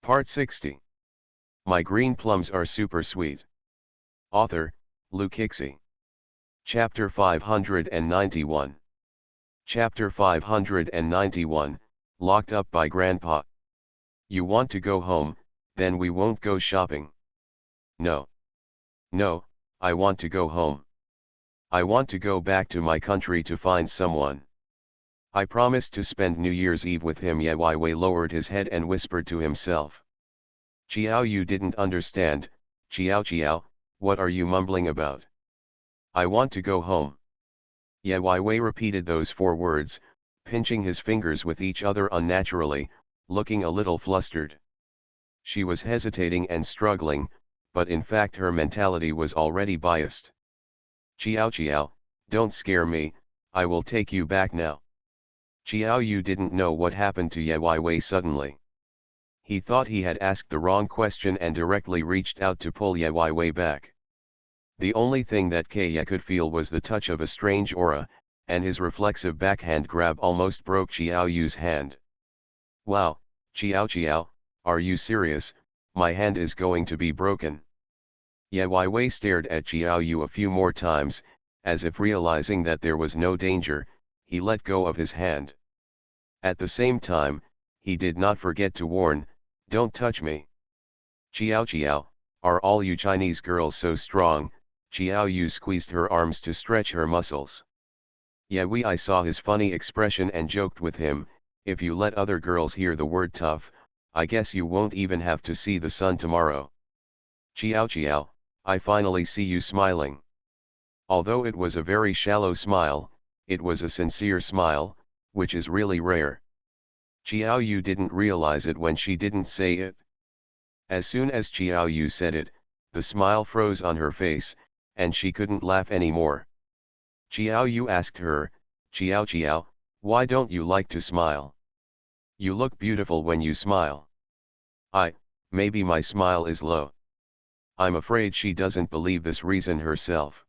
Part 60. My green plums are super sweet. Author, Lou Kixie. Chapter 591. Chapter 591, Locked Up by Grandpa. You want to go home, then we won't go shopping. No. No, I want to go home. I want to go back to my country to find someone. I promised to spend New Year's Eve with him. Ye Wei lowered his head and whispered to himself. Chiao, you didn't understand. Chiao, what are you mumbling about? I want to go home. Ye Wei repeated those 4 words, pinching his fingers with each other unnaturally, looking a little flustered. She was hesitating and struggling, but in fact her mentality was already biased. Chiao, don't scare me, I will take you back now. Chiao Yu didn't know what happened to Ye Wei suddenly. He thought he had asked the wrong question and directly reached out to pull Ye Wei back. The only thing that Ye could feel was the touch of a strange aura, and his reflexive backhand grab almost broke Chiao Yu's hand. Wow, Chiao, are you serious? My hand is going to be broken. Ye Wei stared at Chiao Yu a few more times, as if realizing that there was no danger. He let go of his hand. At the same time, he did not forget to warn, don't touch me. Chiao, are all you Chinese girls so strong? Chiao Yu squeezed her arms to stretch her muscles. Ye Wei saw his funny expression and joked with him, if you let other girls hear the word tough, I guess you won't even have to see the sun tomorrow. Chiao, I finally see you smiling. Although it was a very shallow smile, it was a sincere smile, which is really rare. Chiao Yu didn't realize it when she didn't say it. As soon as Chiao Yu said it, the smile froze on her face, and she couldn't laugh anymore. Chiao Yu asked her, Chiao, why don't you like to smile? You look beautiful when you smile. Maybe my smile is low. I'm afraid she doesn't believe this reason herself.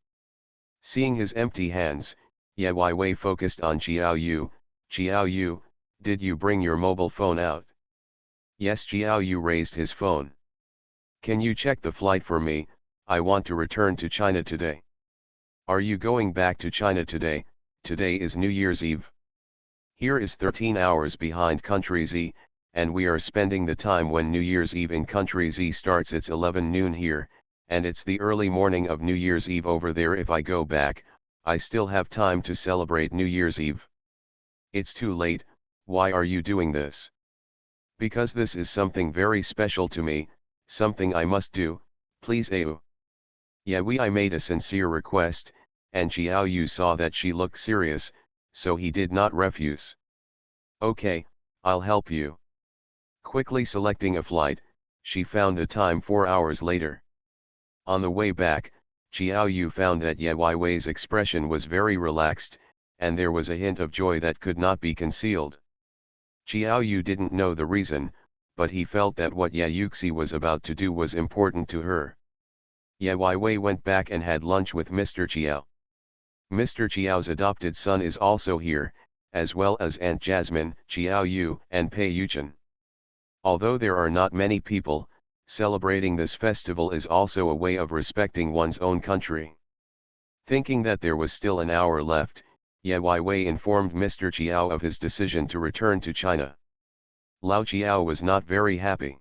Seeing his empty hands, Ye Wei focused on Chiao Yu. Chiao Yu, did you bring your mobile phone out? Yes. Chiao Yu raised his phone. Can you check the flight for me? I want to return to China today. Are you going back to China today? Today is New Year's Eve. Here is 13 hours behind country Z, and we are spending the time when New Year's Eve in country Z starts. It's 11 noon here, and it's the early morning of New Year's Eve over there. If I go back, I still have time to celebrate New Year's Eve. It's too late. Why are you doing this? Because this is something very special to me, something I must do, please. Ye Wei made a sincere request, and Chiao Yu saw that she looked serious, so he did not refuse. Okay, I'll help you. Quickly selecting a flight, she found the time 4 hours later. On the way back, Chiao Yu found that Ye Wei's expression was very relaxed, and there was a hint of joy that could not be concealed. Chiao Yu didn't know the reason, but he felt that what Ye Yuxi was about to do was important to her. Ye Wei went back and had lunch with Mr. Chiao. Mr. Chiao's adopted son is also here, as well as Aunt Jasmine, Chiao Yu, and Pei Yuchen. Although there are not many people, celebrating this festival is also a way of respecting one's own country. Thinking that there was still an hour left, Ye Wei informed Mr. Chiao of his decision to return to China. Lao Chiao was not very happy.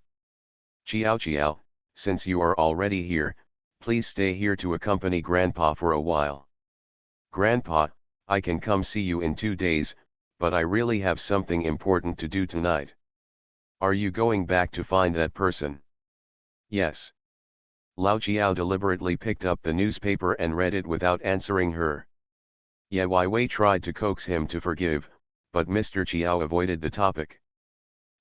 Chiao, since you are already here, please stay here to accompany Grandpa for a while. Grandpa, I can come see you in 2 days, but I really have something important to do tonight. Are you going back to find that person? Yes. Lao Chiao deliberately picked up the newspaper and read it without answering her. Ye Wei tried to coax him to forgive, but Mr. Chiao avoided the topic.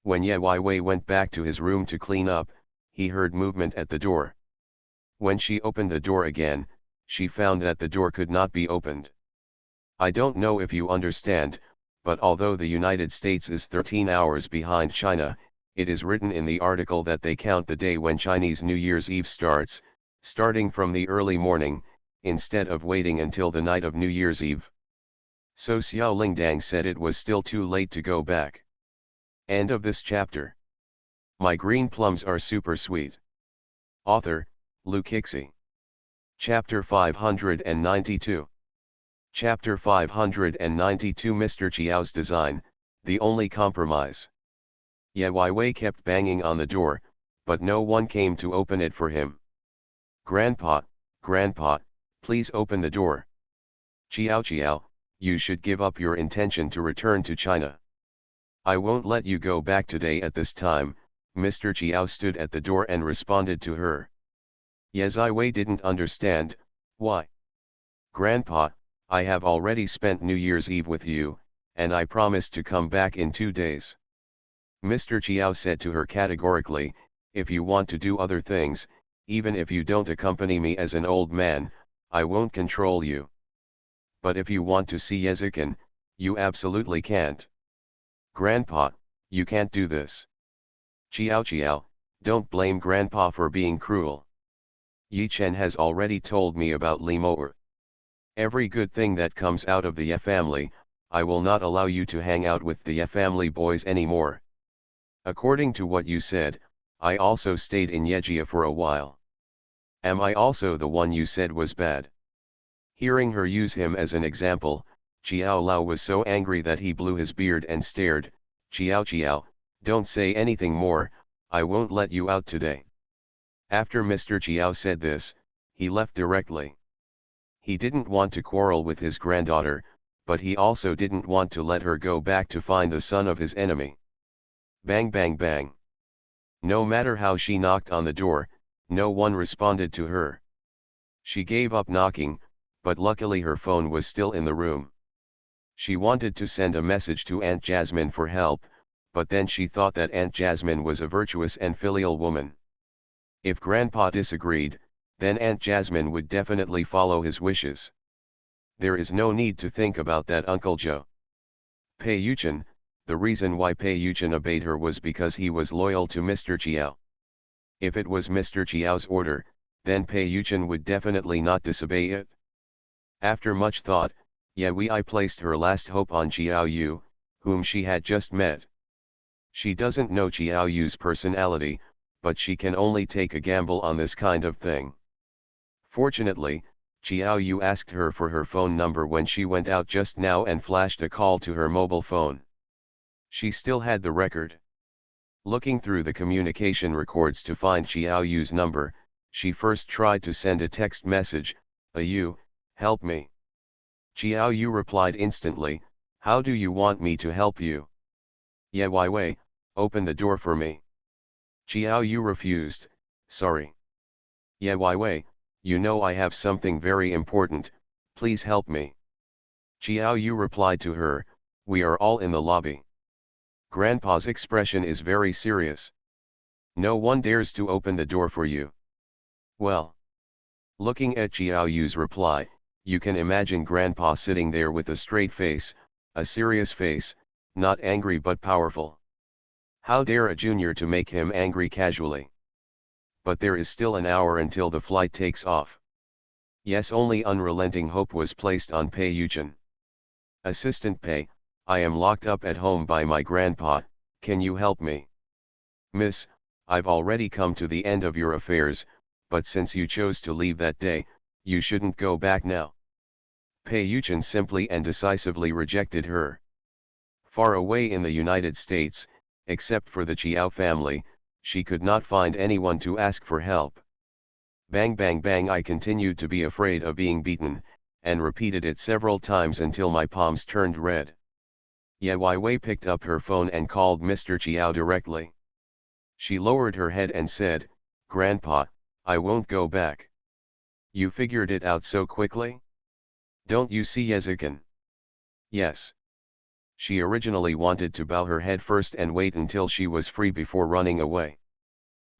When Ye Wei went back to his room to clean up, he heard movement at the door. When she opened the door again, she found that the door could not be opened. I don't know if you understand, but although the United States is 13 hours behind China, it is written in the article that they count the day when Chinese New Year's Eve starts, starting from the early morning, instead of waiting until the night of New Year's Eve. So Xiao Lingdang said it was still too late to go back. End of this chapter. My green plums are super sweet. Author, Luke Hixie. Chapter 592. Chapter 592 Mr. Chiao's design, the only compromise. Ye Wei kept banging on the door, but no one came to open it for him. Grandpa, Grandpa, please open the door. Chiao, you should give up your intention to return to China. I won't let you go back today at this time. Mr. Chiao stood at the door and responded to her. Ye Wei didn't understand. Why? Grandpa, I have already spent New Year's Eve with you, and I promised to come back in 2 days. Mr. Chiao said to her categorically, if you want to do other things, even if you don't accompany me as an old man, I won't control you. But if you want to see Yezikin, you absolutely can't. Grandpa, you can't do this. Chiao, don't blame Grandpa for being cruel. Yi Chen has already told me about Li Mo'er. Every good thing that comes out of the Ye family, I will not allow you to hang out with the Ye family boys anymore. According to what you said, I also stayed in Yejia for a while. Am I also the one you said was bad? Hearing her use him as an example, Chiao Lao was so angry that he blew his beard and stared. Chiao, don't say anything more, I won't let you out today. After Mr. Chiao said this, he left directly. He didn't want to quarrel with his granddaughter, but he also didn't want to let her go back to find the son of his enemy. Bang bang bang. No matter how she knocked on the door, no one responded to her. She gave up knocking, but luckily her phone was still in the room. She wanted to send a message to Aunt Jasmine for help, but then she thought that Aunt Jasmine was a virtuous and filial woman. If Grandpa disagreed, then Aunt Jasmine would definitely follow his wishes. There is no need to think about that, Uncle Joe. Pei Yuchen, the reason why Pei Yuchen obeyed her was because he was loyal to Mr. Chiao. If it was Mr. Chiao's order, then Pei Yuchen would definitely not disobey it. After much thought, Ye Wei placed her last hope on Chiao Yu, whom she had just met. She doesn't know Chiao Yu's personality, but she can only take a gamble on this kind of thing. Fortunately, Chiao Yu asked her for her phone number when she went out just now and flashed a call to her mobile phone. She still had the record. Looking through the communication records to find Chiao Yu's number, she first tried to send a text message, "Yu, help me." Chiao Yu replied instantly, "How do you want me to help you?" "Ye Wei, open the door for me." Chiao Yu refused, "Sorry. Ye Wei, you know I have something very important, please help me." Chiao Yu replied to her, "We are all in the lobby. Grandpa's expression is very serious. No one dares to open the door for you." Well. Looking at Chiao Yu's reply, you can imagine Grandpa sitting there with a straight face, a serious face, not angry but powerful. How dare a junior to make him angry casually? But there is still an hour until the flight takes off. Yes, only unrelenting hope was placed on Pei Yuchen. "Assistant Pei, I am locked up at home by my grandpa, can you help me?" "Miss, I've already come to the end of your affairs, but since you chose to leave that day, you shouldn't go back now." Pei Yuchen simply and decisively rejected her. Far away in the United States, except for the Chiao family, she could not find anyone to ask for help. Bang bang bang, I continued to be afraid of being beaten, and repeated it several times until my palms turned red. Ye Wei picked up her phone and called Mr. Chiao directly. She lowered her head and said, "Grandpa, I won't go back." "You figured it out so quickly? Don't you see Yezikin?" "Yes." She originally wanted to bow her head first and wait until she was free before running away.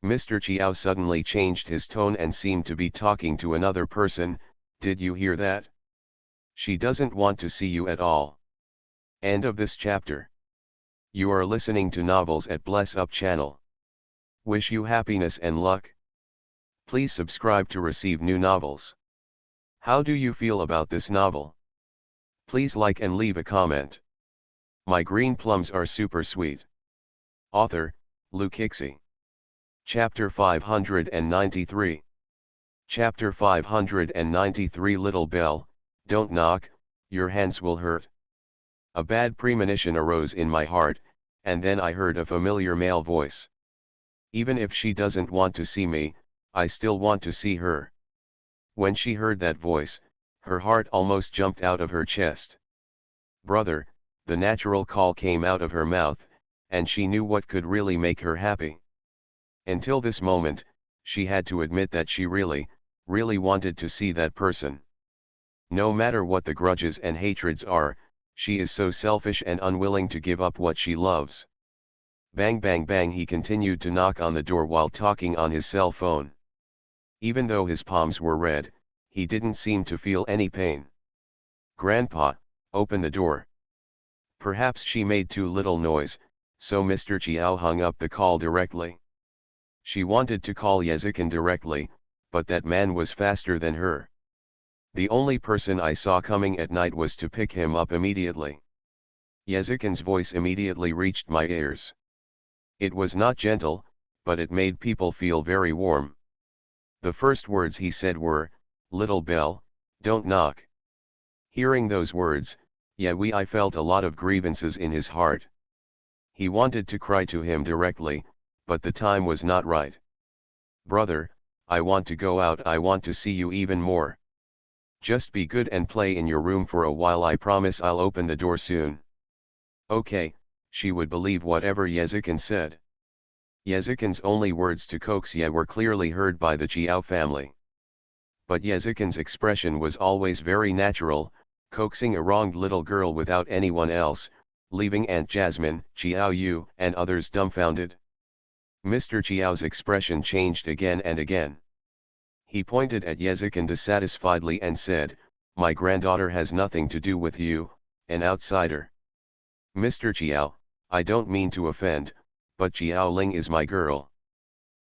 Mr. Chiao suddenly changed his tone and seemed to be talking to another person. "Did you hear that? She doesn't want to see you at all." End of this chapter. You are listening to Novels at Bless Up channel. Wish you happiness and luck. Please subscribe to receive new novels. How do you feel about this novel? Please like and leave a comment. My green plums are super sweet. Author, Luke Hixie. Chapter 593. Chapter 593. Little bell, don't knock, your hands will hurt. A bad premonition arose in my heart, and then I heard a familiar male voice. Even if she doesn't want to see me, I still want to see her. When she heard that voice, her heart almost jumped out of her chest. Brother, the natural call came out of her mouth, and she knew what could really make her happy. Until this moment, she had to admit that she really wanted to see that person. No matter what the grudges and hatreds are, she is so selfish and unwilling to give up what she loves. Bang bang bang, he continued to knock on the door while talking on his cell phone. Even though his palms were red, he didn't seem to feel any pain. Grandpa, open the door. Perhaps she made too little noise, so Mr. Chiao hung up the call directly. She wanted to call Yezikin directly, but that man was faster than her. The only person I saw coming at night was to pick him up immediately. Yezikin's voice immediately reached my ears. It was not gentle, but it made people feel very warm. The first words he said were, "Little bell, don't knock." Hearing those words, I felt a lot of grievances in his heart. He wanted to cry to him directly, but the time was not right. Brother, I want to go out, I want to see you even more. Just be good and play in your room for a while, I promise I'll open the door soon. Okay, she would believe whatever Yezikin said. Yezikin's only words to coax Ye were clearly heard by the Chiao family. But Yezikin's expression was always very natural, coaxing a wronged little girl without anyone else, leaving Aunt Jasmine, Chiao Yu, and others dumbfounded. Mr. Chiao's expression changed again and again. He pointed at Yezikin dissatisfiedly and said, "My granddaughter has nothing to do with you, an outsider." Mr. Chiao, I don't mean to offend, but Chiao Ling is my girl.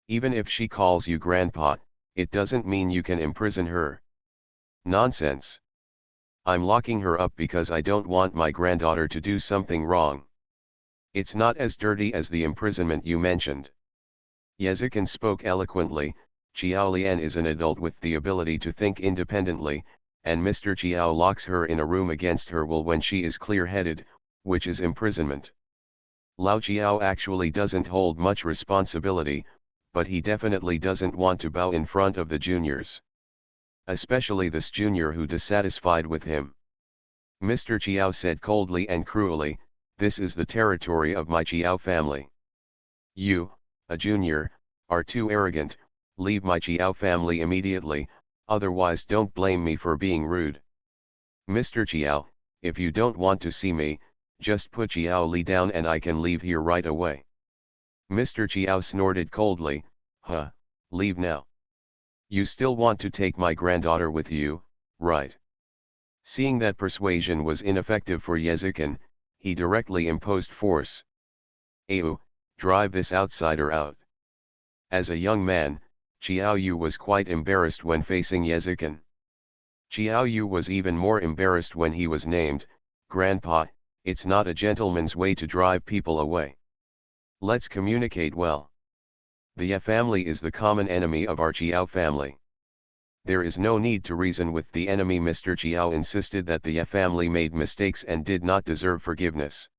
Even if she calls you grandpa, it doesn't mean you can imprison her. Nonsense. I'm locking her up because I don't want my granddaughter to do something wrong. It's not as dirty as the imprisonment you mentioned. Yezikin spoke eloquently. Chiao Lian is an adult with the ability to think independently, and Mr. Chiao locks her in a room against her will when she is clear-headed, which is imprisonment. Lao Chiao actually doesn't hold much responsibility, but he definitely doesn't want to bow in front of the juniors. Especially this junior who dissatisfied with him. Mr. Chiao said coldly and cruelly, "This is the territory of my Chiao family. You, a junior, are too arrogant, leave my Chiao family immediately, otherwise don't blame me for being rude. Mr. Chiao, if you don't want to see me, just put Chiao Li down and I can leave here right away." Mr. Chiao snorted coldly, "Huh, leave now. You still want to take my granddaughter with you, right?" Seeing that persuasion was ineffective for Yezikin, he directly imposed force. "Ayu, drive this outsider out." As a young man, Chiao Yu was quite embarrassed when facing Yezikin. Chiao Yu was even more embarrassed when he was named, "Grandpa, it's not a gentleman's way to drive people away. Let's communicate well. The Ye family is the common enemy of our Chiao family. There is no need to reason with the enemy." Mr. Chiao insisted that the Ye family made mistakes and did not deserve forgiveness.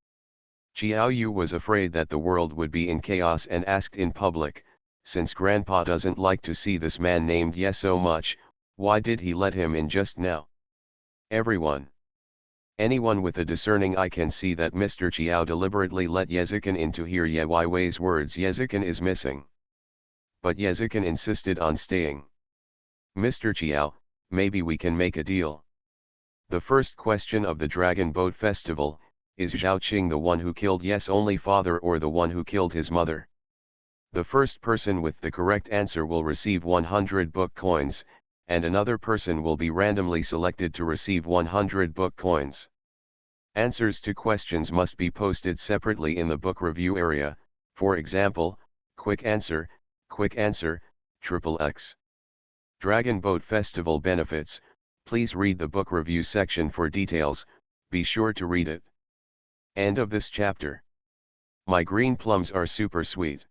Chiao Yu was afraid that the world would be in chaos and asked in public, "Since Grandpa doesn't like to see this man named Ye so much, why did he let him in just now?" Anyone with a discerning eye can see that Mr. Chiao deliberately let Yezikin in to hear Ye Wei's words. Yezikin is missing. But Yezikin insisted on staying. "Mr. Chiao, maybe we can make a deal. The first question of the Dragon Boat Festival, is Zhao Qing the one who killed Ye's only father or the one who killed his mother? The first person with the correct answer will receive 100 book coins, and another person will be randomly selected to receive 100 book coins. Answers to questions must be posted separately in the book review area, for example, quick answer, XXX. Dragon Boat Festival benefits, please read the book review section for details, be sure to read it." End of this chapter. My green plums are super sweet.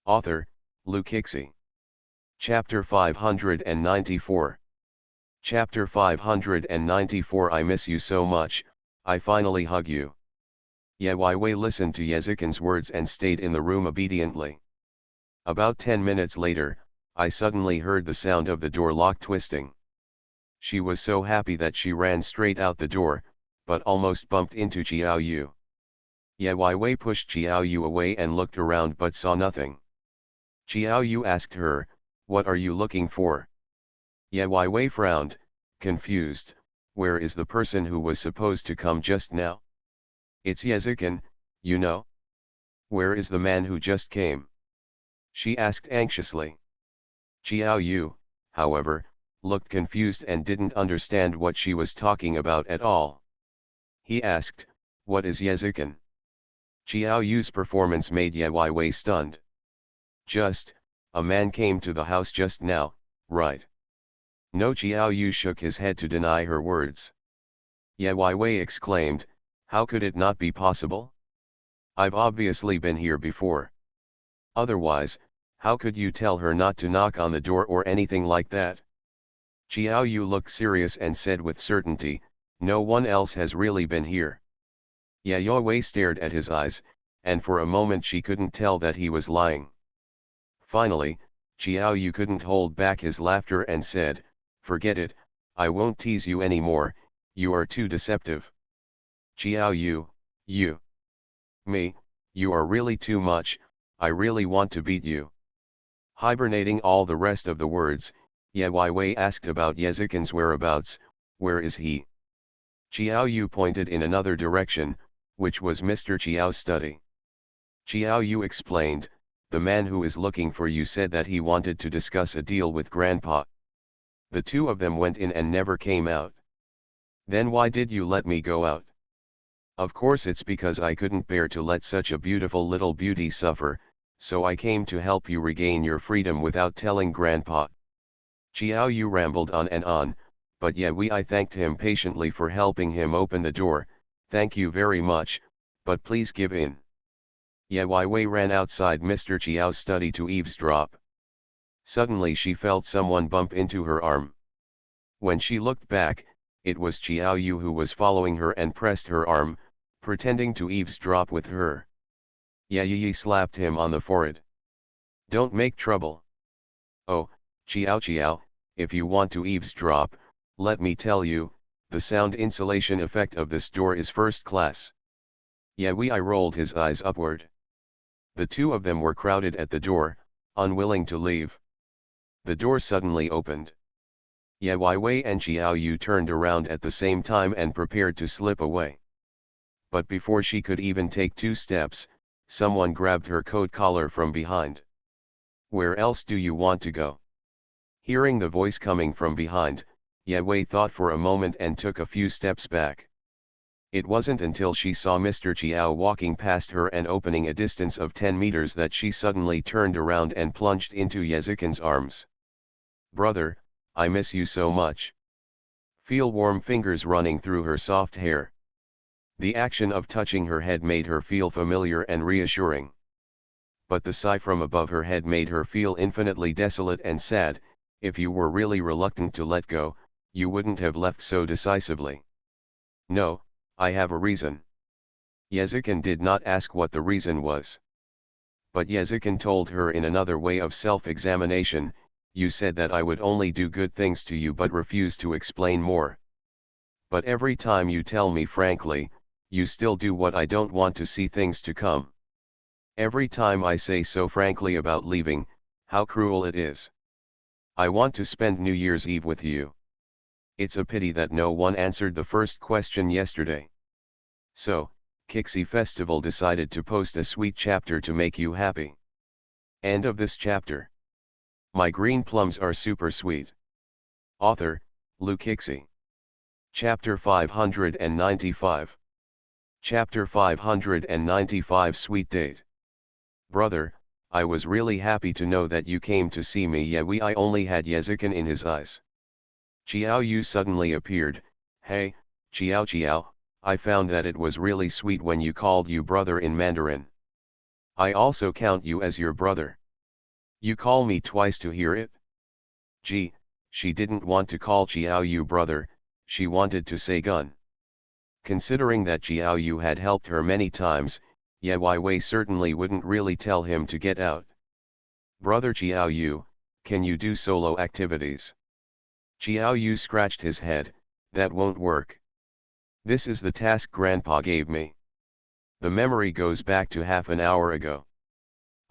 Author, Lukixi. Chapter 594. Chapter 594. I miss you so much, I finally hug you. Ye Wei listened to Yezikin's words and stayed in the room obediently. About 10 minutes later, I suddenly heard the sound of the door lock twisting. She was so happy that she ran straight out the door, but almost bumped into Qiao Yu. Ye Wei pushed Qiao Yu away and looked around but saw nothing. Qiao Yu asked her, "What are you looking for?" Ye Wei frowned, confused. "Where is the person who was supposed to come just now?" "It's Yezikin, you know." "Where is the man who just came?" she asked anxiously. Qiao Yu, however, looked confused and didn't understand what she was talking about at all. He asked, "What is Yezikin?" Qiao Yu's performance made Ye Wei stunned. "Just, a man came to the house just now, right?" No. Qiao Yu shook his head to deny her words. Ye Wei exclaimed, "How could it not be possible? I've obviously been here before. Otherwise, how could you tell her not to knock on the door or anything like that?" Qiao Yu looked serious and said with certainty, "No one else has really been here." Ye Wei stared at his eyes, and for a moment she couldn't tell that he was lying. Finally, Qiao Yu couldn't hold back his laughter and said, "Forget it, I won't tease you anymore, you are too deceptive." "Qiao Yu, you. Me, you are really too much, I really want to beat you." Hibernating all the rest of the words, Ye Wei asked about Yezikin's whereabouts. "Where is he?" Qiao Yu pointed in another direction, which was Mr. Qiao's study. Qiao Yu explained, "The man who is looking for you said that he wanted to discuss a deal with Grandpa. The two of them went in and never came out." "Then why did you let me go out?" "Of course it's because I couldn't bear to let such a beautiful little beauty suffer, so I came to help you regain your freedom without telling Grandpa." Qiao Yu rambled on and on, but I thanked him patiently for helping him open the door. "Thank you very much, but please give in." Ye Wei ran outside Mr. Qiao's study to eavesdrop. Suddenly she felt someone bump into her arm. When she looked back, it was Qiao Yu who was following her and pressed her arm, pretending to eavesdrop with her. Ye slapped him on the forehead. "Don't make trouble." "Oh, Qiao, if you want to eavesdrop, let me tell you, the sound insulation effect of this door is first class." Ye rolled his eyes upward. The two of them were crowded at the door, unwilling to leave. The door suddenly opened. Ye Wei and Qiao Yu turned around at the same time and prepared to slip away. But before she could even take 2 steps, someone grabbed her coat collar from behind. "Where else do you want to go?" Hearing the voice coming from behind, Ye Wei thought for a moment and took a few steps back. It wasn't until she saw Mr. Qiao walking past her and opening a distance of 10 meters that she suddenly turned around and plunged into Yezikin's arms. "Brother, I miss you so much." Feel warm fingers running through her soft hair. The action of touching her head made her feel familiar and reassuring. But the sigh from above her head made her feel infinitely desolate and sad. "If you were really reluctant to let go, you wouldn't have left so decisively." "No, I have a reason." Yezikin did not ask what the reason was. But Yezikin told her in another way of self-examination, "You said that I would only do good things to you but refused to explain more. But every time you tell me frankly, you still do what I don't want to see things to come. Every time I say so frankly about leaving, how cruel it is. I want to spend New Year's Eve with you. It's a pity that no one answered the first question yesterday. So, Kixi Festival decided to post a sweet chapter to make you happy." End of this chapter. My green plums are super sweet. Author, Lukixi. Chapter 595. Chapter 595. Sweet date. "Brother, I was really happy to know that you came to see me." I only had Yezikin in his eyes. Qiao Yu suddenly appeared. "Hey, Qiao, I found that it was really sweet when you called you brother in Mandarin. I also count you as your brother." You call me twice to hear it? Gee, she didn't want to call Jiao Yu brother, she wanted to say gun. Considering that Jiao Yu had helped her many times, Ye Wei certainly wouldn't really tell him to get out. Brother Jiao Yu, can you do solo activities? Jiao Yu scratched his head, that won't work. This is the task Grandpa gave me. The memory goes back to half an hour ago.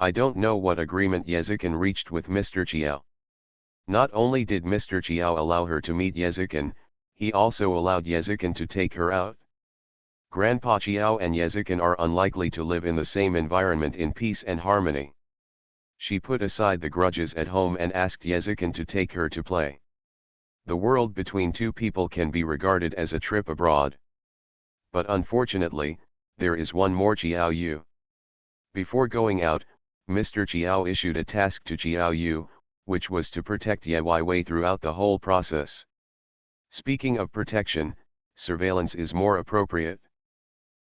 I don't know what agreement Yezikin reached with Mr. Chiao. Not only did Mr. Chiao allow her to meet Yezikin, he also allowed Yezikin to take her out. Grandpa Chiao and Yezikin are unlikely to live in the same environment in peace and harmony. She put aside the grudges at home and asked Yezikin to take her to play. The world between two people can be regarded as a trip abroad. But unfortunately, there is one more Jiao Yu. Before going out, Mr. Chiao issued a task to Jiao Yu, which was to protect Ye Wei throughout the whole process. Speaking of protection, surveillance is more appropriate.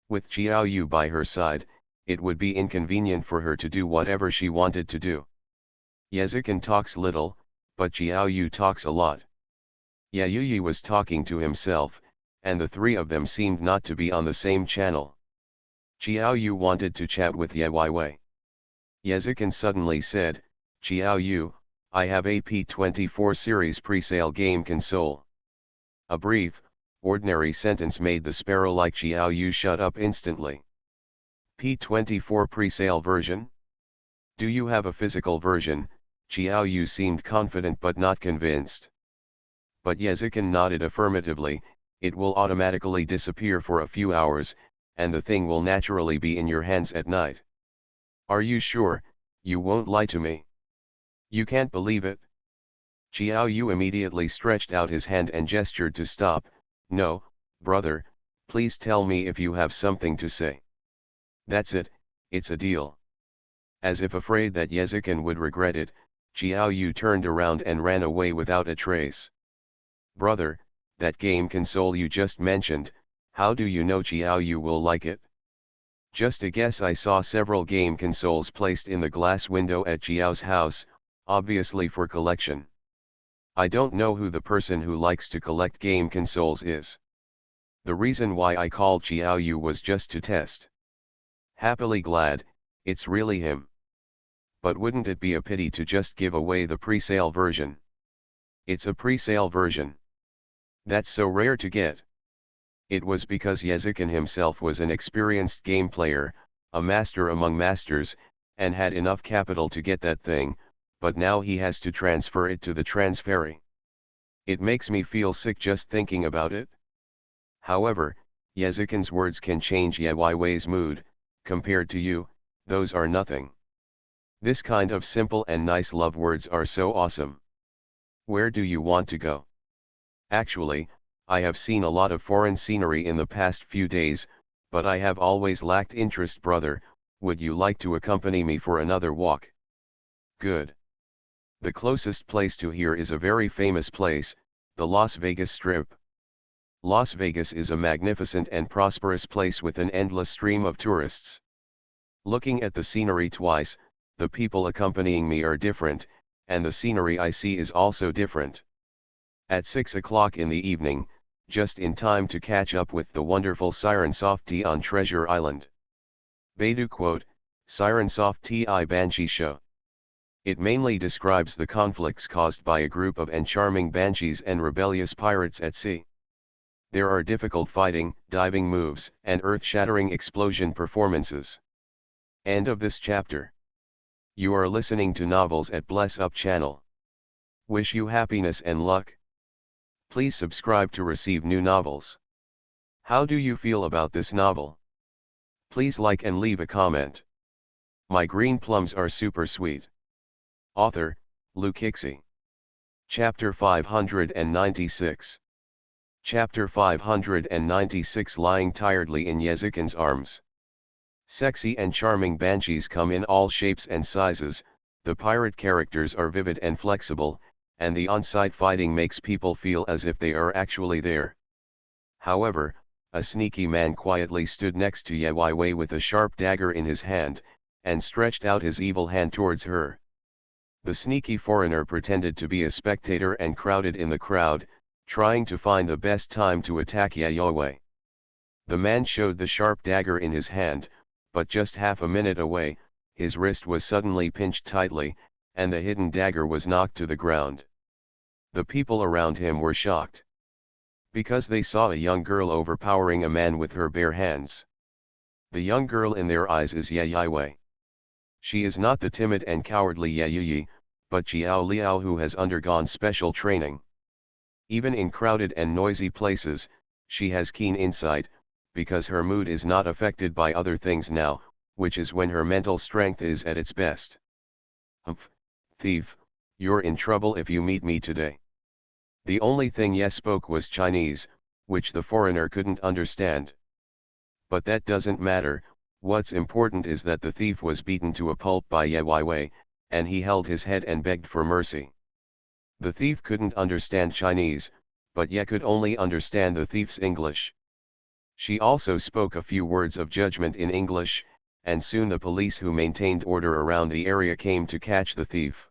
With Jiao Yu by her side, it would be inconvenient for her to do whatever she wanted to do. Yezikin talks little, but Jiao Yu talks a lot. Ye Yuyi was talking to himself, and the three of them seemed not to be on the same channel. Jiao Yu wanted to chat with Ye Wei. Yezikin suddenly said, Jiao Yu, I have a P24 series pre-sale game console. A brief, ordinary sentence made the sparrow-like Jiao Yu shut up instantly. P24 pre-sale version? Do you have a physical version? Jiao Yu seemed confident but not convinced. But Yezikin nodded affirmatively, it will automatically disappear for a few hours, and the thing will naturally be in your hands at night. Are you sure, you won't lie to me? You can't believe it? Jiao Yu immediately stretched out his hand and gestured to stop. No, brother, please tell me if you have something to say. That's it, it's a deal. As if afraid that Yezikin would regret it, Jiao Yu turned around and ran away without a trace. Brother, that game console you just mentioned, how do you know Jiao Yu will like it? Just a guess. I saw several game consoles placed in the glass window at Jiao's house, obviously for collection. I don't know who the person who likes to collect game consoles is. The reason why I called Jiao Yu was just to test. Happily glad, it's really him. But wouldn't it be a pity to just give away the pre-sale version? It's a pre-sale version. That's so rare to get. It was because Yezikin himself was an experienced game player, a master among masters, and had enough capital to get that thing, but now he has to transfer it to the transferee. It makes me feel sick just thinking about it. However, Yezikin's words can change Ye Wei's mood. Compared to you, those are nothing. This kind of simple and nice love words are so awesome. Where do you want to go? Actually, I have seen a lot of foreign scenery in the past few days, but I have always lacked interest. Brother, would you like to accompany me for another walk? Good. The closest place to here is a very famous place, the Las Vegas Strip. Las Vegas is a magnificent and prosperous place with an endless stream of tourists. Looking at the scenery twice, the people accompanying me are different, and the scenery I see is also different. At 6 o'clock in the evening, just in time to catch up with the wonderful Siren Soft Tea on Treasure Island. Baidu quote, Siren Soft Tea Banshee Show. It mainly describes the conflicts caused by a group of charming banshees and rebellious pirates at sea. There are difficult fighting, diving moves, and earth-shattering explosion performances. End of this chapter. You are listening to Novels at Bless Up channel. Wish you happiness and luck. Please subscribe to receive new novels. How do you feel about this novel? Please like and leave a comment. My green plums are super sweet. Author, Lu Kixi. Chapter 596. Chapter 596. Lying tiredly in Yezikin's arms. Sexy and charming banshees come in all shapes and sizes, the pirate characters are vivid and flexible, and the on-site fighting makes people feel as if they are actually there. However, a sneaky man quietly stood next to Ye Wei with a sharp dagger in his hand, and stretched out his evil hand towards her. The sneaky foreigner pretended to be a spectator and crowded in the crowd, trying to find the best time to attack Yayoi. The man showed the sharp dagger in his hand, but just half a minute away, his wrist was suddenly pinched tightly, and the hidden dagger was knocked to the ground. The people around him were shocked, because they saw a young girl overpowering a man with her bare hands. The young girl in their eyes is Yayoi. She is not the timid and cowardly Yayuyi, but Jiao Liao who has undergone special training. Even in crowded and noisy places, she has keen insight, because her mood is not affected by other things now, which is when her mental strength is at its best. Humph, thief, you're in trouble if you meet me today. The only thing Ye spoke was Chinese, which the foreigner couldn't understand. But that doesn't matter, what's important is that the thief was beaten to a pulp by Ye Weiwei, and he held his head and begged for mercy. The thief couldn't understand Chinese, but Ye could only understand the thief's English. She also spoke a few words of judgment in English, and soon the police who maintained order around the area came to catch the thief.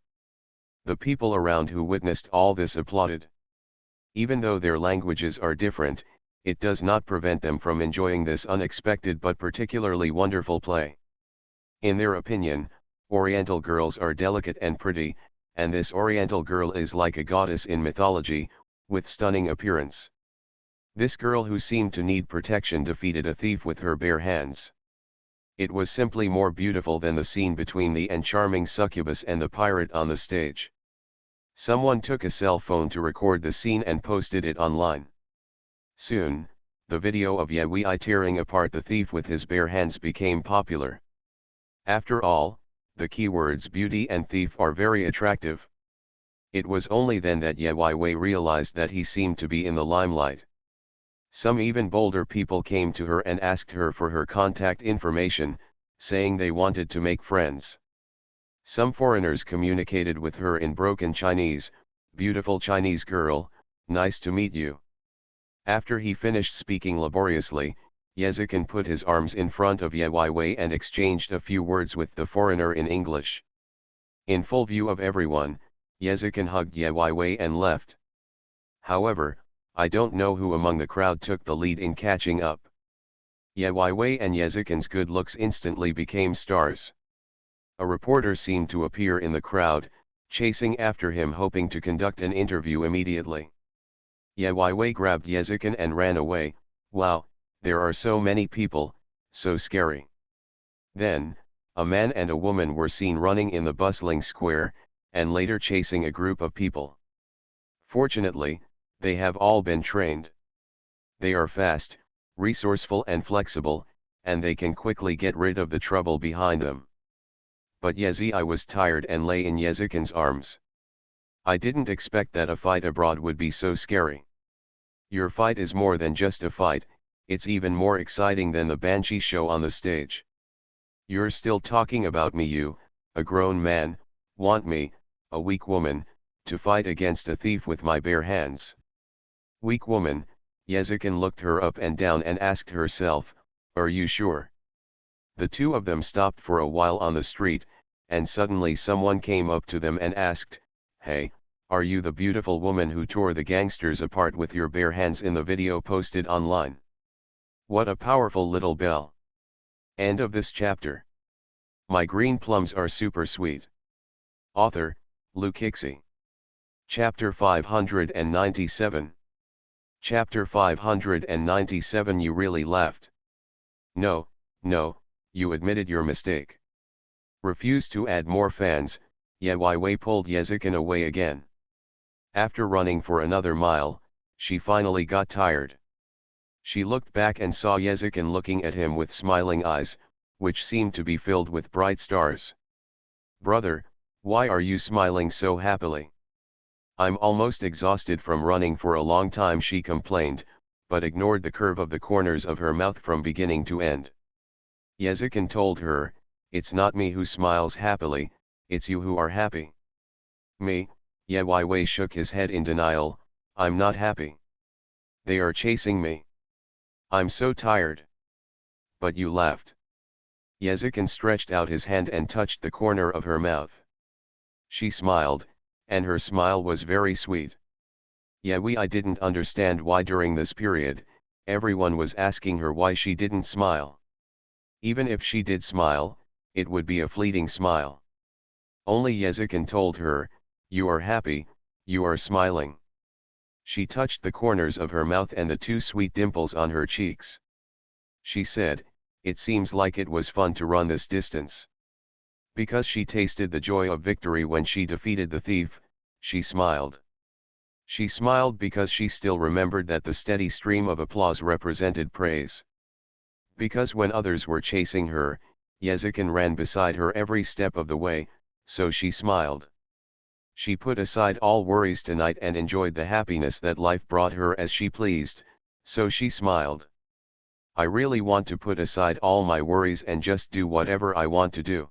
The people around who witnessed all this applauded. Even though their languages are different, it does not prevent them from enjoying this unexpected but particularly wonderful play. In their opinion, Oriental girls are delicate and pretty, and this Oriental girl is like a goddess in mythology, with stunning appearance. This girl who seemed to need protection defeated a thief with her bare hands. It was simply more beautiful than the scene between the charming succubus and the pirate on the stage. Someone took a cell phone to record the scene and posted it online. Soon, the video of Ye Wei tearing apart the thief with his bare hands became popular. After all, the keywords beauty and thief are very attractive. It was only then that Ye Wei realized that he seemed to be in the limelight. Some even bolder people came to her and asked her for her contact information, saying they wanted to make friends. Some foreigners communicated with her in broken Chinese, "Beautiful Chinese girl, nice to meet you." After he finished speaking laboriously, Yezikin put his arms in front of Ye Wei and exchanged a few words with the foreigner in English. In full view of everyone, Yezikin hugged Ye Wei and left. However, I don't know who among the crowd took the lead in catching up. Ye Wei and Yezikin's good looks instantly became stars. A reporter seemed to appear in the crowd, chasing after him hoping to conduct an interview immediately. Ye Wei grabbed Yezikin and ran away. Wow, there are so many people, so scary. Then, a man and a woman were seen running in the bustling square, and later chasing a group of people. Fortunately, they have all been trained. They are fast, resourceful and flexible, and they can quickly get rid of the trouble behind them. But I was tired and lay in Yezikin's arms. I didn't expect that a fight abroad would be so scary. Your fight is more than just a fight, it's even more exciting than the Banshee show on the stage. You're still talking about me, you, a grown man, want me, a weak woman, to fight against a thief with my bare hands. Weak woman, Yezikin looked her up and down and asked herself, are you sure? The two of them stopped for a while on the street, and suddenly someone came up to them and asked, hey, are you the beautiful woman who tore the gangsters apart with your bare hands in the video posted online? What a powerful little bell. End of this chapter. My green plums are super sweet. Author, Luke Hixie. Chapter 597. Chapter 597. You really left. No, you admitted your mistake. Refused to add more fans, Ye Wei pulled Yezikin away again. After running for another mile, she finally got tired. She looked back and saw Yezikin looking at him with smiling eyes, which seemed to be filled with bright stars. Brother, why are you smiling so happily? I'm almost exhausted from running for a long time, she complained, but ignored the curve of the corners of her mouth from beginning to end. Yezikin told her, it's not me who smiles happily, it's you who are happy. Me? Ye Wei shook his head in denial, I'm not happy. They are chasing me. I'm so tired. But you laughed. Yezikin stretched out his hand and touched the corner of her mouth. She smiled, and her smile was very sweet. I didn't understand why during this period, everyone was asking her why she didn't smile. Even if she did smile, it would be a fleeting smile. Only Yezikin told her, "You are happy, you are smiling." She touched the corners of her mouth and the two sweet dimples on her cheeks. She said, "It seems like it was fun to run this distance." Because she tasted the joy of victory when she defeated the thief, she smiled. She smiled because she still remembered that the steady stream of applause represented praise. Because when others were chasing her, Yezikin ran beside her every step of the way, so she smiled. She put aside all worries tonight and enjoyed the happiness that life brought her as she pleased, so she smiled. "I really want to put aside all my worries and just do whatever I want to do."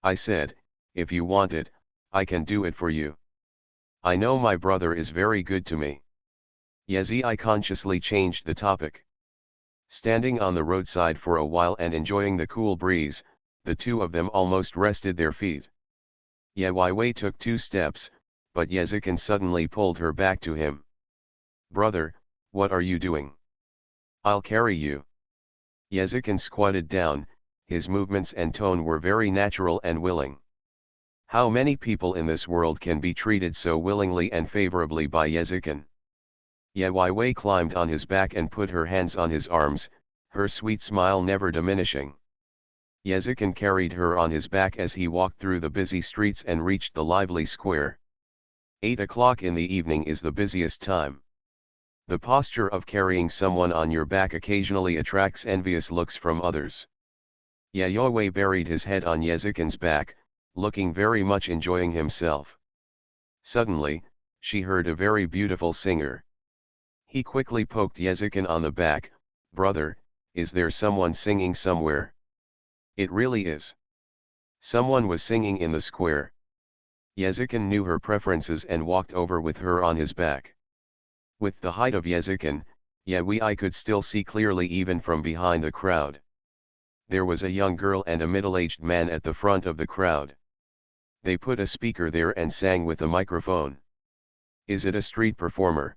I said, "If you want it, I can do it for you. I know my brother is very good to me." I consciously changed the topic. Standing on the roadside for a while and enjoying the cool breeze, the two of them almost rested their feet. Wei took 2 steps, but Yezikin suddenly pulled her back to him. "Brother, what are you doing? I'll carry you." Yezikin squatted down, his movements and tone were very natural and willing. How many people in this world can be treated so willingly and favorably by Yezikin? Wei climbed on his back and put her hands on his arms, her sweet smile never diminishing. Yezikin carried her on his back as he walked through the busy streets and reached the lively square. 8 o'clock in the evening is the busiest time. The posture of carrying someone on your back occasionally attracts envious looks from others. Wei buried his head on Yezikin's back, looking very much enjoying himself. Suddenly, she heard a very beautiful singer. He quickly poked Yezikin on the back. "Brother, is there someone singing somewhere?" "It really is. Someone was singing in the square." Yezikin knew her preferences and walked over with her on his back. With the height of Yezikin, I could still see clearly even from behind the crowd. There was a young girl and a middle-aged man at the front of the crowd. They put a speaker there and sang with a microphone. "Is it a street performer?"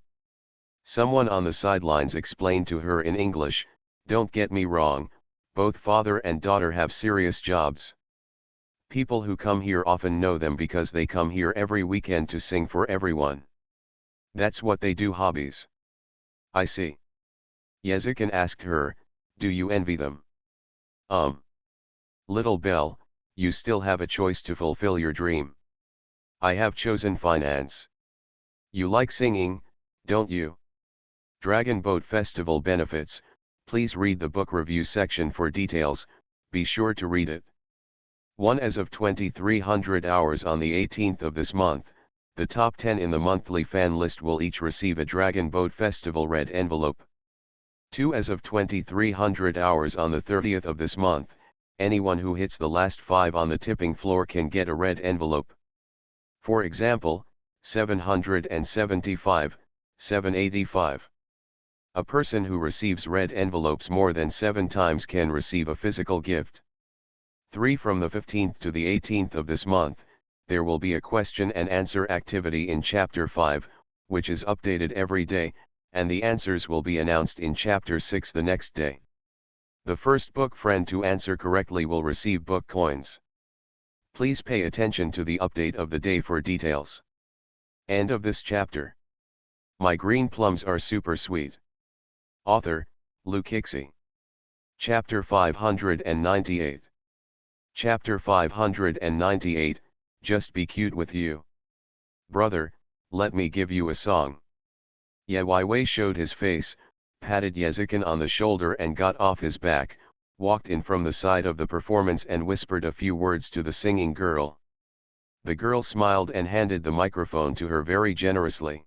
Someone on the sidelines explained to her in English, "Don't get me wrong, both father and daughter have serious jobs. People who come here often know them because they come here every weekend to sing for everyone. That's what they do, hobbies." "I see." Yezikin asked her, "Do you envy them?" Little Belle, you still have a choice to fulfill your dream. I have chosen finance. You like singing, don't you? Dragon Boat Festival benefits. Please read the book review section for details, be sure to read it. 1 As of 2300 hours on the 18th of this month, the top 10 in the monthly fan list will each receive a Dragon Boat Festival red envelope. 2 As of 2300 hours on the 30th of this month, anyone who hits the last 5 on the tipping floor can get a red envelope. For example, 775, 785. A person who receives red envelopes more than 7 times can receive a physical gift. 3 From the 15th to the 18th of this month, there will be a question and answer activity in Chapter 5, which is updated every day, and the answers will be announced in Chapter 6 the next day. The first book friend to answer correctly will receive book coins. Please pay attention to the update of the day for details. End of this chapter. My green plums are super sweet. Author, Lukixi. Chapter 598. Chapter 598, Just Be Cute with You. Brother, let me give you a song. Wei showed his face, patted Yezikin on the shoulder and got off his back, walked in from the side of the performance and whispered a few words to the singing girl. The girl smiled and handed the microphone to her very generously.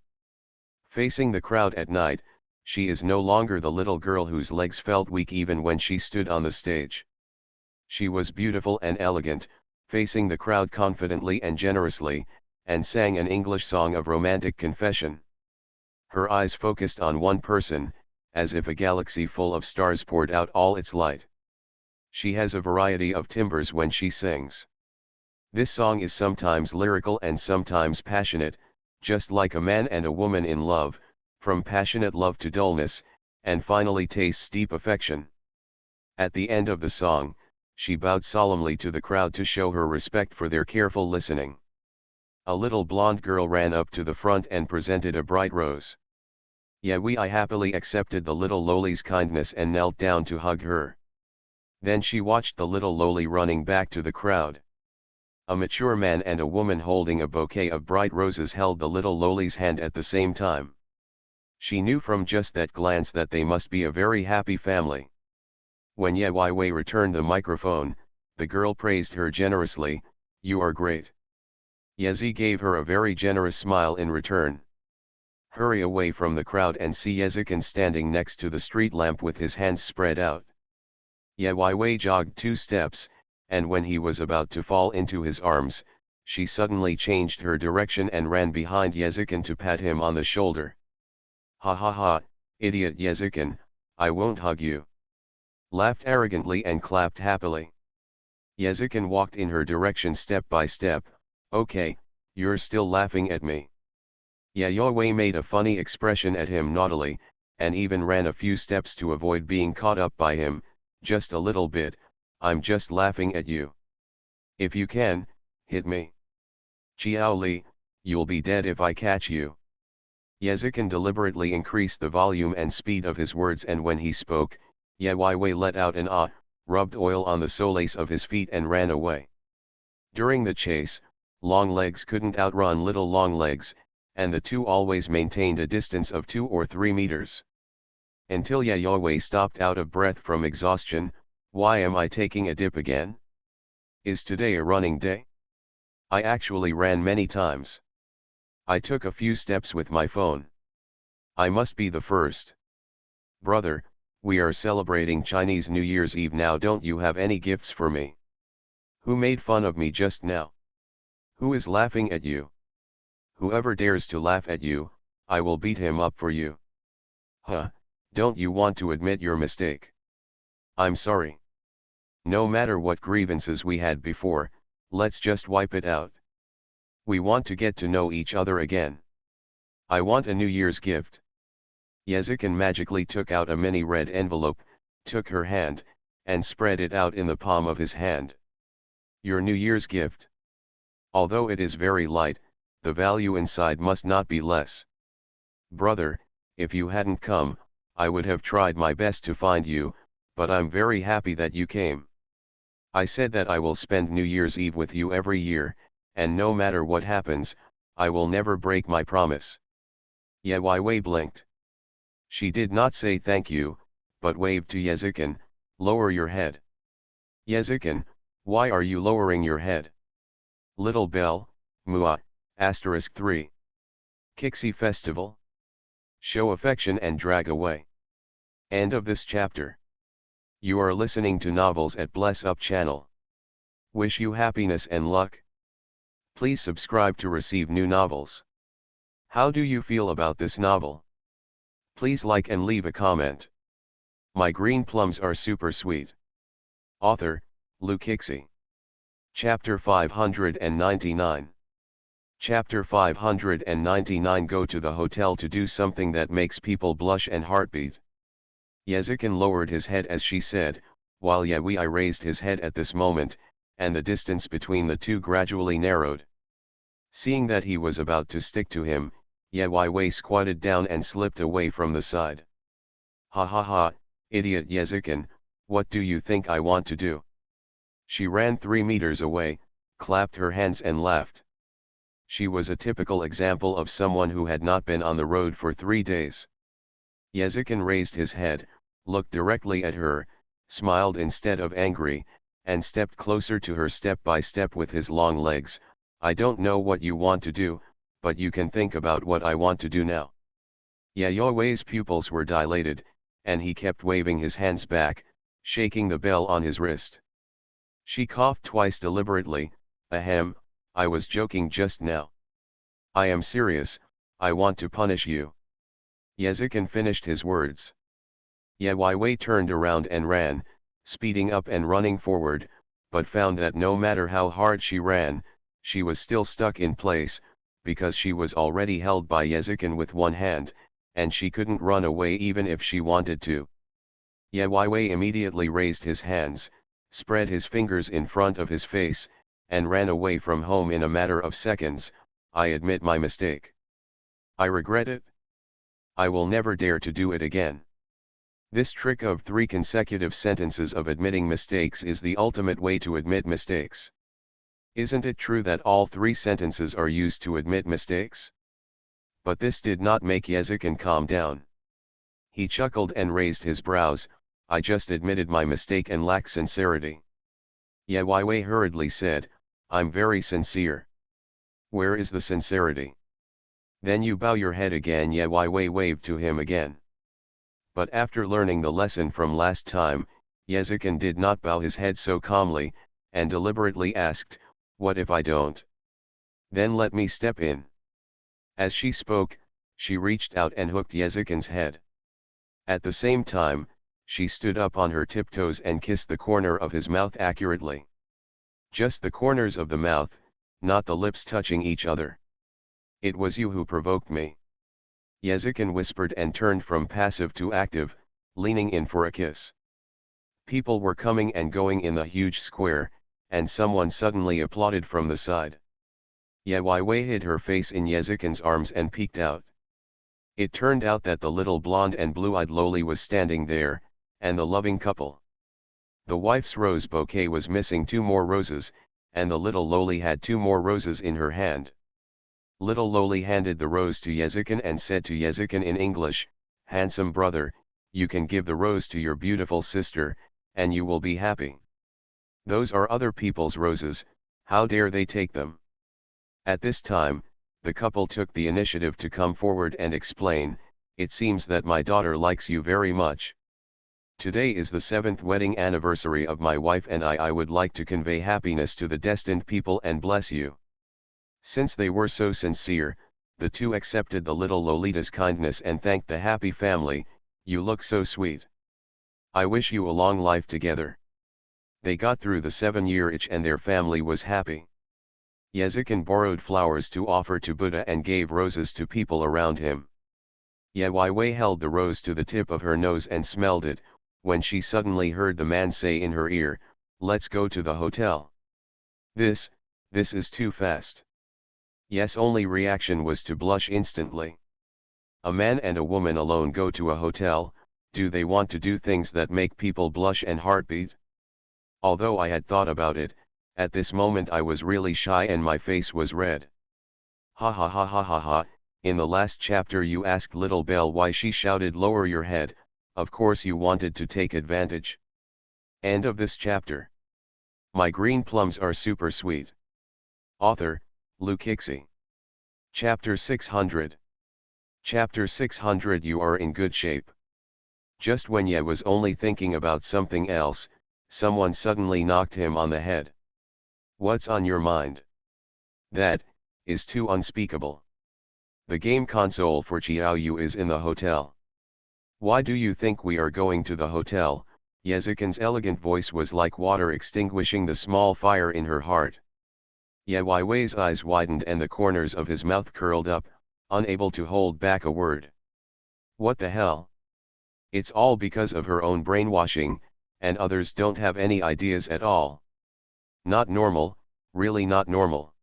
Facing the crowd at night, she is no longer the little girl whose legs felt weak even when she stood on the stage. She was beautiful and elegant, facing the crowd confidently and generously, and sang an English song of romantic confession. Her eyes focused on one person, as if a galaxy full of stars poured out all its light. She has a variety of timbres when she sings. This song is sometimes lyrical and sometimes passionate, just like a man and a woman in love, from passionate love to dullness, and finally tastes deep affection. At the end of the song, she bowed solemnly to the crowd to show her respect for their careful listening. A little blonde girl ran up to the front and presented a bright rose. I happily accepted the little loli's kindness and knelt down to hug her. Then she watched the little loli running back to the crowd. A mature man and a woman holding a bouquet of bright roses held the little loli's hand at the same time. She knew from just that glance that they must be a very happy family. When Ye Wei returned the microphone, the girl praised her generously. "You are great." Yezi gave her a very generous smile in return. Hurry away from the crowd and see Yezikin standing next to the street lamp with his hands spread out. Ye Wei jogged 2 steps, and when he was about to fall into his arms, she suddenly changed her direction and ran behind Yezikin to pat him on the shoulder. "Ha ha ha, idiot Yezikin, I won't hug you." Laughed arrogantly and clapped happily. Yezikin walked in her direction step by step. "Okay, you're still laughing at me." Yahweh made a funny expression at him naughtily, and even ran a few steps to avoid being caught up by him. "Just a little bit, I'm just laughing at you. If you can, hit me. Chiao Li, you'll be dead if I catch you." Yezikin deliberately increased the volume and speed of his words, and when he spoke, Yahweh let out an ah, rubbed oil on the soles of his feet and ran away. During the chase, Longlegs couldn't outrun Little Longlegs, and the two always maintained a distance of 2 or 3 meters. Until Yahweh stopped out of breath from exhaustion. "Why am I taking a dip again? Is today a running day? I actually ran many times. I took a few steps with my phone. I must be the first. Brother, we are celebrating Chinese New Year's Eve now. Don't you have any gifts for me? Who made fun of me just now? Who is laughing at you? Whoever dares to laugh at you, I will beat him up for you." "Huh, don't you want to admit your mistake?" "I'm sorry. No matter what grievances we had before, let's just wipe it out. We want to get to know each other again. I want a New Year's gift." Yezikin magically took out a mini red envelope, took her hand, and spread it out in the palm of his hand. "Your New Year's gift. Although it is very light, the value inside must not be less. Brother, if you hadn't come, I would have tried my best to find you, but I'm very happy that you came. I said that I will spend New Year's Eve with you every year, and no matter what happens, I will never break my promise." Yahweh blinked. She did not say thank you, but waved to Yezikin. "Lower your head." "Yezikin, why are you lowering your head?" "Little Bell, Mua, *3. Kixi Festival. Show affection and drag away." End of this chapter. You are listening to Novels at Bless Up channel. Wish you happiness and luck. Please subscribe to receive new novels. How do you feel about this novel? Please like and leave a comment. My green plums are super sweet. Author, Kixi. Chapter 599. Chapter 599. Go to the hotel to do something that makes people blush and heartbeat. Yezikin lowered his head as she said, while Yahweh raised his head at this moment, and the distance between the two gradually narrowed. Seeing that he was about to stick to him, Yahweh squatted down and slipped away from the side. "Ha ha ha, idiot Yezikin, what do you think I want to do?" She ran 3 meters away, clapped her hands and laughed. She was a typical example of someone who had not been on the road for 3 days. Yezikin raised his head, looked directly at her, smiled instead of angry, and stepped closer to her step by step with his long legs. "I don't know what you want to do, but you can think about what I want to do now." Yahweh's pupils were dilated, and he kept waving his hands back, shaking the bell on his wrist. She coughed twice deliberately. "Ahem, I was joking just now. I am serious, I want to punish you." Yezikin finished his words. Yahweh turned around and ran, speeding up and running forward, but found that no matter how hard she ran, she was still stuck in place, because she was already held by Yezikin with one hand, and she couldn't run away even if she wanted to. Ye Wei immediately raised his hands, spread his fingers in front of his face, and ran away from home in a matter of seconds. I admit my mistake. I regret it. I will never dare to do it again. This trick of 3 consecutive sentences of admitting mistakes is the ultimate way to admit mistakes. Isn't it true that all 3 sentences are used to admit mistakes? But this did not make Yezikin calm down. He chuckled and raised his brows. I just admitted my mistake and lack sincerity. Ye Wei hurriedly said, I'm very sincere. Where is the sincerity? Then you bow your head again. Ye Wei waved to him again. But after learning the lesson from last time, Yezikin did not bow his head so calmly, and deliberately asked, what if I don't? Then let me step in. As she spoke, she reached out and hooked Yezikin's head. At the same time, she stood up on her tiptoes and kissed the corner of his mouth accurately. Just the corners of the mouth, not the lips touching each other. It was you who provoked me. Yezikin whispered and turned from passive to active, leaning in for a kiss. People were coming and going in the huge square, and someone suddenly applauded from the side. Ye Wei hid her face in Yezikin's arms and peeked out. It turned out that the little blonde and blue-eyed loli was standing there, and the loving couple. The wife's rose bouquet was missing 2 more roses, and the little loli had 2 more roses in her hand. Little loli handed the rose to Yezikin and said to Yezikin in English, handsome brother, you can give the rose to your beautiful sister, and you will be happy. Those are other people's roses, how dare they take them? At this time, the couple took the initiative to come forward and explain, it seems that my daughter likes you very much. Today is the 7th wedding anniversary of my wife and I would like to convey happiness to the destined people and bless you. Since they were so sincere, the 2 accepted the little Lolita's kindness and thanked the happy family, you look so sweet. I wish you a long life together. They got through the 7-year itch and their family was happy. Yezikin borrowed flowers to offer to Buddha and gave roses to people around him. Ye Wei held the rose to the tip of her nose and smelled it, when she suddenly heard the man say in her ear, let's go to the hotel. This is too fast. Yes, only reaction was to blush instantly. A man and a woman alone go to a hotel, do they want to do things that make people blush and heartbeat? Although I had thought about it, at this moment I was really shy and my face was red. Ha ha ha ha ha ha, in the last chapter you asked little Belle why she shouted lower your head, of course you wanted to take advantage. End of this chapter. My green plums are super sweet. Author, Luke Ixie. Chapter 600. Chapter 600. You are in good shape. Just when Ye was only thinking about something else, someone suddenly knocked him on the head. What's on your mind? That is too unspeakable. The game console for Qiaoyu is in the hotel. Why do you think we are going to the hotel? Yezikin's elegant voice was like water extinguishing the small fire in her heart. Ye Wei's eyes widened and the corners of his mouth curled up, unable to hold back a word. What the hell? It's all because of her own brainwashing, and others don't have any ideas at all. Not normal, really not normal.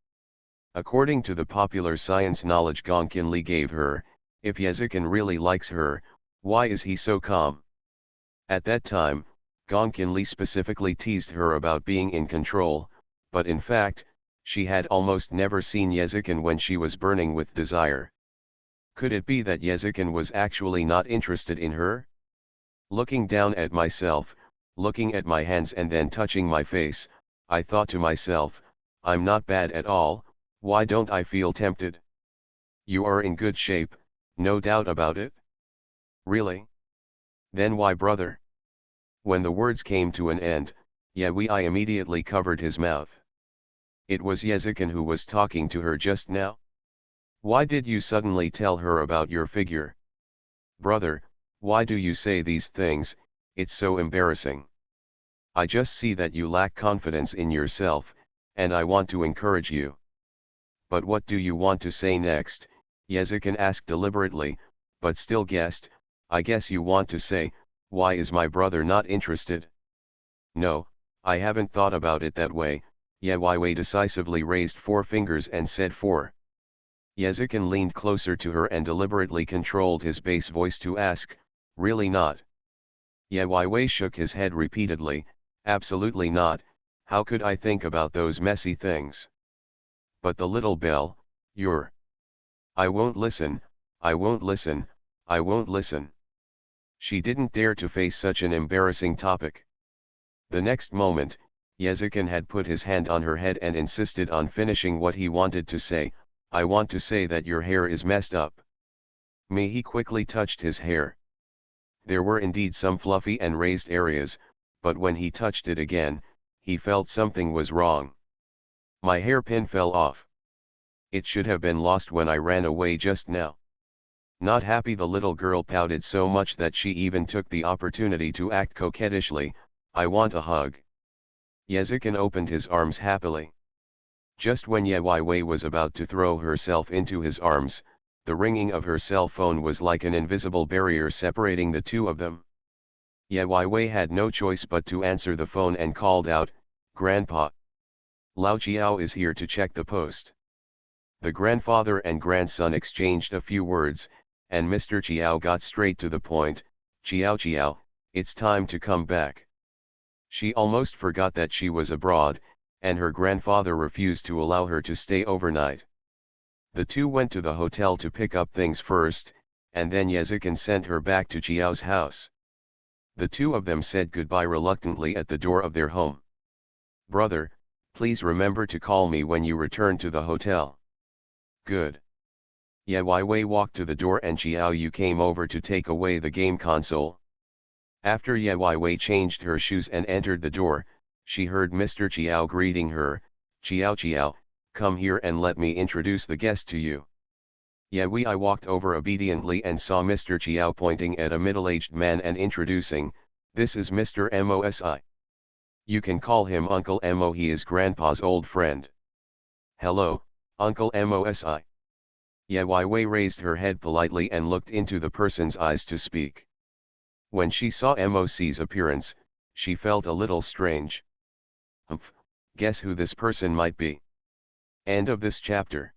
According to the popular science knowledge Gong Qinli gave her, if Yezikin really likes her, why is he so calm? At that time, Gong Qinli specifically teased her about being in control, but in fact, she had almost never seen Yezikin when she was burning with desire. Could it be that Yezikin was actually not interested in her? Looking down at myself, looking at my hands and then touching my face, I thought to myself, I'm not bad at all, why don't I feel tempted? You are in good shape, no doubt about it? Really? Then why brother? When the words came to an end, I immediately covered his mouth. It was Yezikin who was talking to her just now. Why did you suddenly tell her about your figure? Brother, why do you say these things, it's so embarrassing. I just see that you lack confidence in yourself, and I want to encourage you. But what do you want to say next? Yezikin asked deliberately, but still guessed. I guess you want to say, why is my brother not interested? No, I haven't thought about it that way. Ye Wei decisively raised 4 fingers and said 4. Yezikin leaned closer to her and deliberately controlled his bass voice to ask, really not? Ye Wei shook his head repeatedly, absolutely not, how could I think about those messy things? But the little bell, you're... I won't listen, I won't listen, I won't listen. She didn't dare to face such an embarrassing topic. The next moment, Yezikin had put his hand on her head and insisted on finishing what he wanted to say. I want to say that your hair is messed up. He quickly touched his hair. There were indeed some fluffy and raised areas, but when he touched it again, he felt something was wrong. My hairpin fell off. It should have been lost when I ran away just now. Not happy, the little girl pouted so much that she even took the opportunity to act coquettishly. I want a hug. Yezikin opened his arms happily. Just when Ye Wei was about to throw herself into his arms, the ringing of her cell phone was like an invisible barrier separating the two of them. Ye Wei had no choice but to answer the phone and called out, Grandpa. Lao Chiao is here to check the post. The grandfather and grandson exchanged a few words, and Mr. Chiao got straight to the point. Chiao, it's time to come back. She almost forgot that she was abroad, and her grandfather refused to allow her to stay overnight. The two went to the hotel to pick up things first, and then Yezikin sent her back to Chiao's house. The two of them said goodbye reluctantly at the door of their home. Brother, please remember to call me when you return to the hotel. Good. Ye Wei walked to the door and Chiao Yu came over to take away the game console. After Ye changed her shoes and entered the door, she heard Mr. Chiao greeting her. Chiao, come here and let me introduce the guest to you. Ye Wei walked over obediently and saw Mr. Chiao pointing at a middle-aged man and introducing, this is Mr. Mosi. You can call him Uncle Mo, he is Grandpa's old friend. Hello, Uncle Mosi. Ye Wei raised her head politely and looked into the person's eyes to speak. When she saw Mosi's appearance, she felt a little strange. Humph, guess who this person might be. End of this chapter.